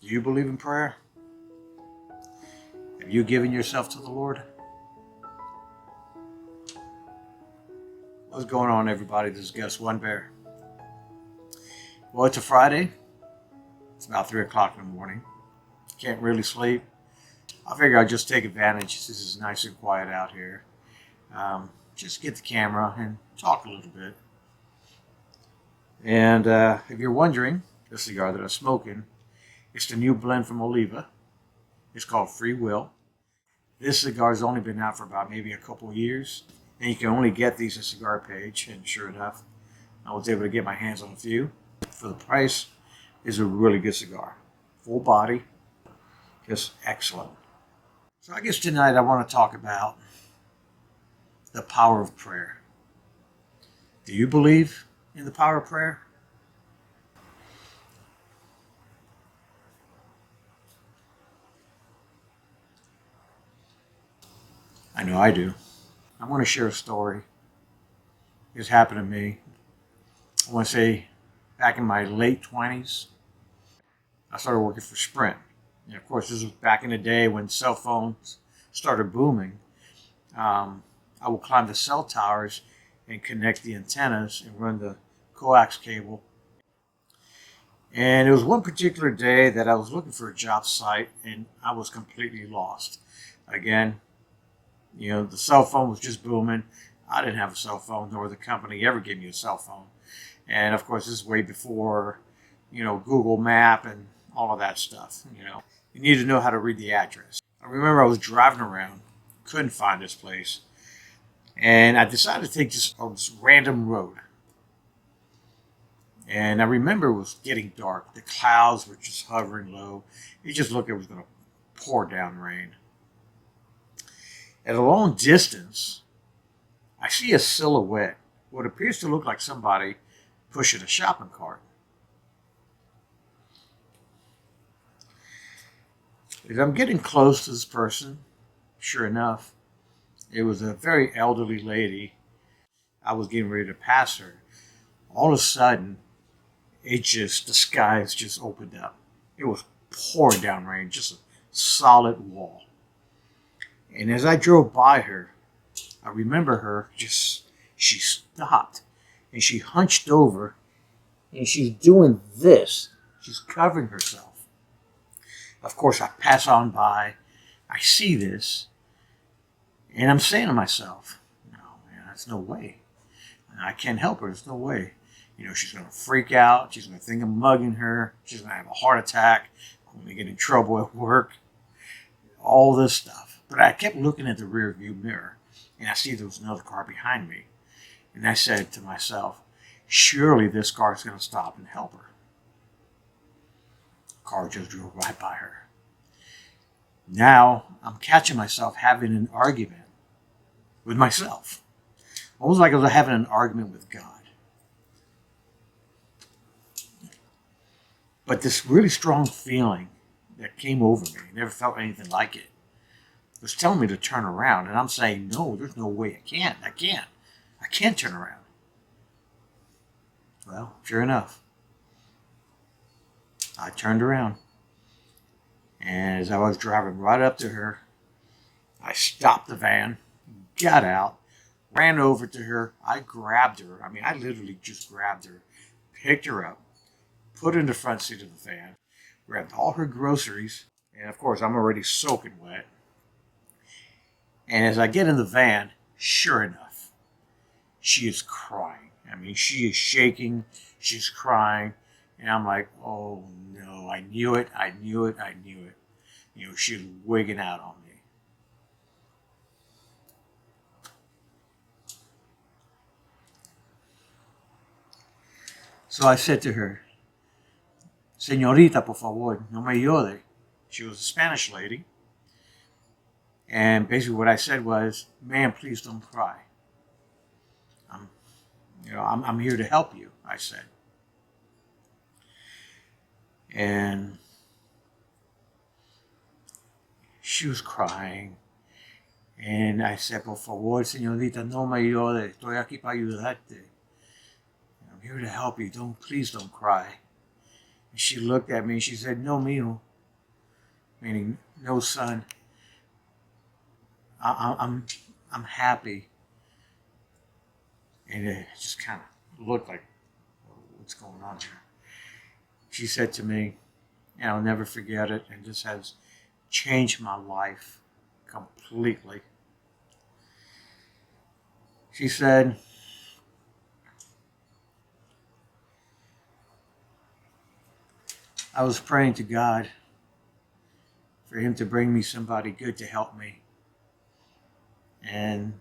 Do you believe in prayer? Have you given yourself to the Lord? What's going on, everybody? This is Guest One Bear. Well, it's a Friday. It's about 3 o'clock in the morning. Can't really sleep. I figure I'll just take advantage. This is nice and quiet out here. Just get the camera and talk a little bit. And if you're wondering, the cigar that I'm smoking, it's the new blend from Oliva. It's called Free Will. This cigar's only been out for about maybe a couple of years. And you can only get these at Cigar Page. And sure enough, I was able to get my hands on a few. For the price, is a really good cigar. Full body. Just excellent. So I guess tonight I want to talk about the power of prayer. Do you believe in the power of prayer? I know I do. I want to share a story. It's happened to me. I want to say back in my late 20s, I started working for Sprint. And of course, this was back in the day when cell phones started booming. I would climb the cell towers and connect the antennas and run the coax cable. And it was one particular day that I was looking for a job site and I was completely lost. Again, the cell phone was just booming. I didn't have a cell phone, nor the company ever gave me a cell phone. And of course, this is way before, Google Map and all of that stuff. You need to know how to read the address. I remember I was driving around, couldn't find this place, and I decided to take this random road. And I remember it was getting dark. The clouds were just hovering low. It just looked like it was going to pour down rain. At a long distance, I see a silhouette, what appears to look like somebody pushing a shopping cart. As I'm getting close to this person, sure enough, it was a very elderly lady. I was getting ready to pass her. All of a sudden, the skies just opened up. It was pouring down rain, just a solid wall. And as I drove by her, I remember her she stopped and she hunched over and she's doing this. She's covering herself. Of course, I pass on by. I see this and I'm saying to myself, no, man, that's no way. I can't help her. There's no way. She's going to freak out. She's going to think I'm mugging her. She's going to have a heart attack. I'm going to get in trouble at work. All this stuff. But I kept looking at the rear view mirror, and I see there was another car behind me. And I said to myself, surely this car is going to stop and help her. The car just drove right by her. Now, I'm catching myself having an argument with myself. Almost like I was having an argument with God. But this really strong feeling that came over me, I never felt anything like it, was telling me to turn around. And I'm saying, no, there's no way I can't turn around. Well, sure enough, I turned around. And as I was driving right up to her, I stopped the van, got out, ran over to her. I grabbed her. I literally just grabbed her, picked her up, put her in the front seat of the van, grabbed all her groceries. And of course, I'm already soaking wet. And as I get in the van, sure enough, she is crying. She is shaking. She's crying. And I'm like, oh no, I knew it. She was wigging out on me. So I said to her, Señorita, por favor, no me llore. She was a Spanish lady. And basically what I said was, ma'am, please don't cry. I'm here to help you, I said. And she was crying. And I said, por favor, señorita, no me llore. Estoy aquí para ayudarte. I'm here to help you. Please don't cry. And she looked at me and she said, no, mijo, meaning no son. I'm happy. And it just kind of looked like, what's going on here? She said to me, and I'll never forget it, and this has changed my life completely. She said, I was praying to God for him to bring me somebody good to help me. And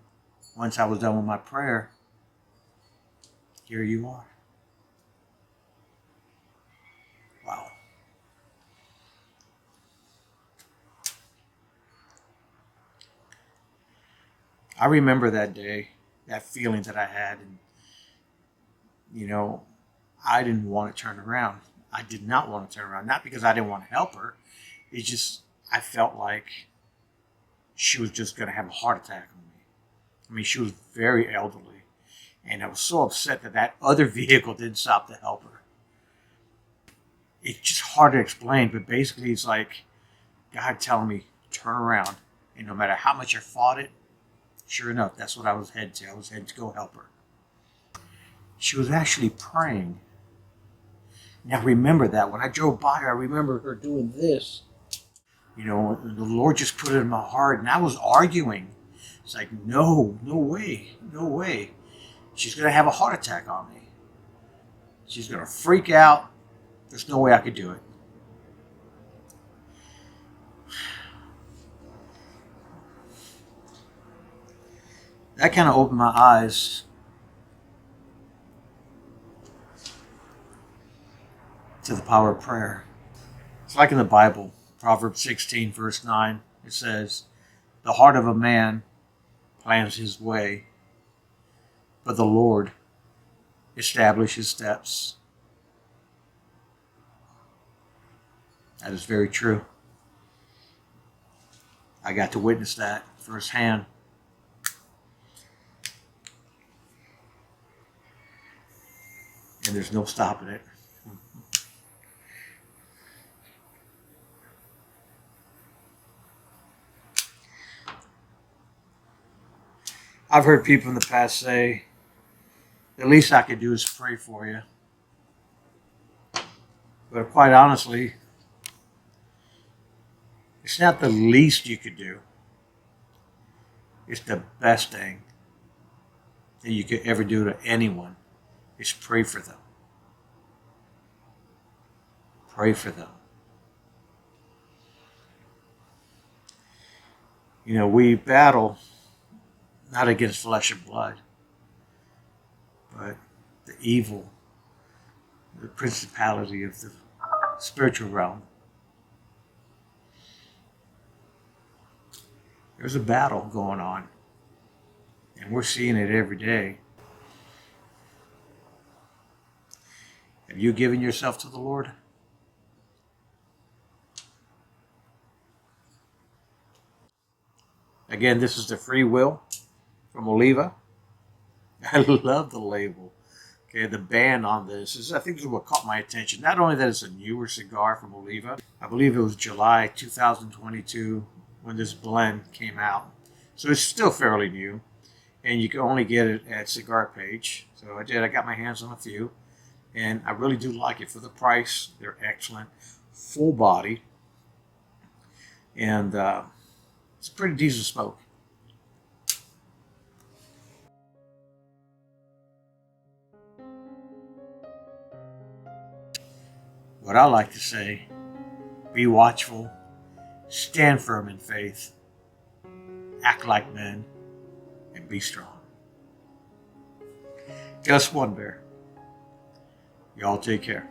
once I was done with my prayer, here you are. Wow. I remember that day, that feeling that I had. And, I didn't want to turn around. I did not want to turn around. Not because I didn't want to help her. It's just, I felt like she was just going to have a heart attack on me. I mean, she was very elderly. And I was so upset that that other vehicle didn't stop to help her. It's just hard to explain, but basically it's like God telling me, turn around. And no matter how much I fought it, sure enough, that's what I was headed to. I was headed to go help her. She was actually praying. Now remember that. When I drove by her, I remember her doing this. The Lord just put it in my heart, and I was arguing. It's like, no way, no way. She's going to have a heart attack on me. She's going to freak out. There's no way I could do it. That kind of opened my eyes to the power of prayer. It's like in the Bible, Proverbs 16, verse 9. It says, the heart of a man plans his way, but the Lord establishes his steps. That is very true. I got to witness that firsthand. And there's no stopping it. I've heard people in the past say, the least I could do is pray for you. But quite honestly, it's not the least you could do. It's the best thing that you could ever do to anyone is pray for them. Pray for them. We battle not against flesh and blood, but the evil, the principality of the spiritual realm. There's a battle going on, and we're seeing it every day. Have you given yourself to the Lord? Again, this is the Free Will from Oliva. I love the label. Okay, the band on this I think this is what caught my attention. Not only that it's a newer cigar from Oliva, I believe it was July 2022 when this blend came out. So it's still fairly new, and you can only get it at Cigar Page. So I got my hands on a few, and I really do like it for the price. They're excellent, full body, and it's a pretty decent smoke. What I like to say, be watchful, stand firm in faith, act like men, and be strong. Just one bear. Y'all take care.